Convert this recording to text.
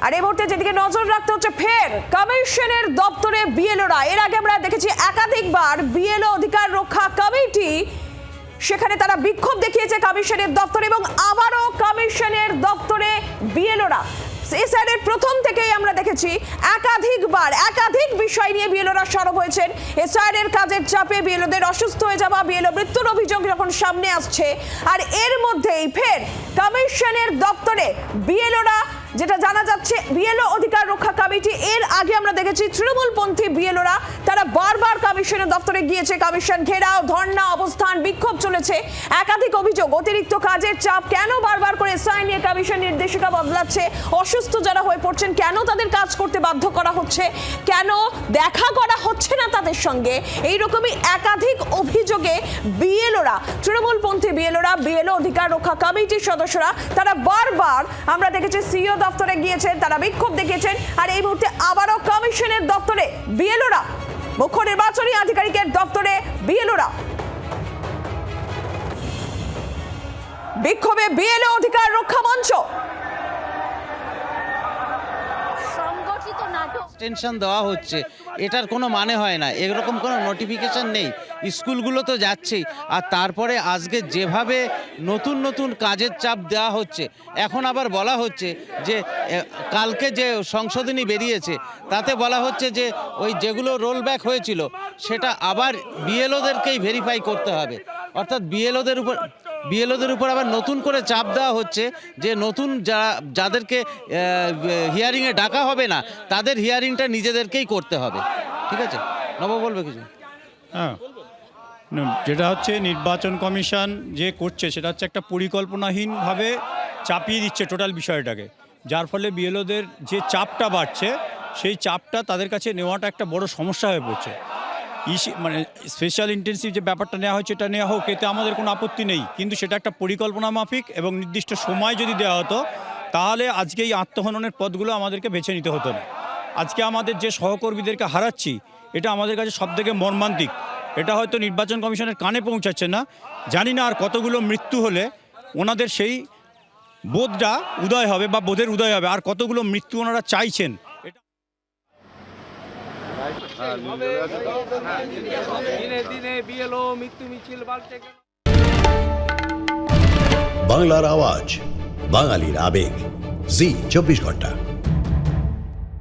আর এই মুহূর্তে যেদিকে নজর রাখতে হচ্ছে ফের কমিশনের দপ্তরে বিএলওরা। এর আগে আমরা দেখেছি একাধিকবার বিএলও অধিকার রক্ষা কমিটি সেখানে তারা বিক্ষোভ দেখিয়েছে কমিশনের দপ্তরে, এবং আবারও কমিশনের দপ্তরে বিএলওরা। এসআইআরের প্রথম থেকেই আমরা দেখেছি একাধিকবার একাধিক বিষয় নিয়ে বিএলওরা সরব হয়েছেন। এসআইআরের কাজের চাপে বিএলওদের অসুস্থ হয়ে যাওয়া, বিএলও মৃত্যুর অভিযোগ যখন সামনে আসছে, আর এর মধ্যেই ফের কমিশনের দপ্তরে বিএলওরা, যেটা জানা যাচ্ছে বিএলও অধিকার রক্ষা কমিটি। এর আগে আমরা দেখেছি তৃণমূলপন্থী বিএলওরা তারা বারবার কমিশনের দপ্তরে গিয়েছে, কমিশন ঘেরাও, ধর্ণা, অবস্থান, বিক্ষোভ চলেছে। একাধিক অভিযোগ, অতিরিক্ত কাজের চাপ, কেন বারবার করে এসআই নিয়ে কমিশন নির্দেশিকা বদলাচ্ছে, অসুস্থ যারা হয়ে পড়ছেন কেন তাদের কাজ করতে বাধ্য করা হচ্ছে, কেন দেখা করা হচ্ছে না তাদের সঙ্গে, এইরকমই একাধিক অভিযোগে বিএলওরা, তৃণমূলপন্থী বিএলওরা, বিএলও অধিকার রক্ষা কমিটির সদস্যরা তারা বারবার আমরা দেখেছি সিইও দপ্তরে গিয়েছেন, তারা বিক্ষোভ দেখিয়েছেন। আর এই মুহূর্তে আবারও কমিশনের দপ্তরে বিএলওরা, মুখ্য নির্বাচনী আধিকারিকের দপ্তরে বিএলওরা বিক্ষোভে বিএলও অধিকার রক্ষা মঞ্চ। টেনশন দেওয়া হচ্ছে, এটার কোনো মানে হয় না, এরকম কোনো নোটিফিকেশন নেই, স্কুলগুলো তো যাচ্ছেই। আর তারপরে আজকে যেভাবে নতুন নতুন কাজের চাপ দেওয়া হচ্ছে, এখন আবার বলা হচ্ছে যে কালকে যে সংশোধনী বেরিয়েছে তাতে বলা হচ্ছে যে ওই যেগুলো রোল ব্যাক হয়েছিল সেটা আবার বিএলওদেরকেই ভেরিফাই করতে হবে। অর্থাৎ বিএলওদের উপর আবার নতুন করে চাপ দেওয়া হচ্ছে যে নতুন যাদেরকে হিয়ারিংয়ে ডাকা হবে না তাদের হিয়ারিংটা নিজেদেরকেই করতে হবে। ঠিক আছে, নব বলবে কিছু? হ্যাঁ, যেটা হচ্ছে নির্বাচন কমিশন যে করছে সেটা হচ্ছে একটা পরিকল্পনাহীনভাবে চাপিয়ে দিচ্ছে টোটাল বিষয়টাকে, যার ফলে বিএলওদের যে চাপটা বাড়ছে সেই চাপটা তাদের কাছে নেওয়াটা একটা বড় সমস্যা হয়ে পড়ছে। মানে স্পেশাল ইন্টেন্সিভ যে ব্যাপারটা নেওয়া হচ্ছে এটা নেওয়া হোক, এতে আমাদের কোনো আপত্তি নেই, কিন্তু সেটা একটা পরিকল্পনা মাফিক এবং নির্দিষ্ট সময় যদি দেওয়া হতো তাহলে আজকে এই আত্মহননের পথগুলো আমাদেরকে বেছে নিতে হতো না। আজকে আমাদের যে সহকর্মীদেরকে হারাচ্ছি এটা আমাদের কাছে সবথেকে মর্মান্তিক। এটা হয়তো নির্বাচন কমিশনের কানে পৌঁছাচ্ছে না, জানি না আর কতগুলো মৃত্যু হলে ওনাদের সেই বোধটা উদয় হবে বা বোধের উদয় হবে, আর কতগুলো মৃত্যু ওনারা চাইছেন। বাংলার আওয়াজ, বাঙালির আবেগ, জি 24 ঘন্টা।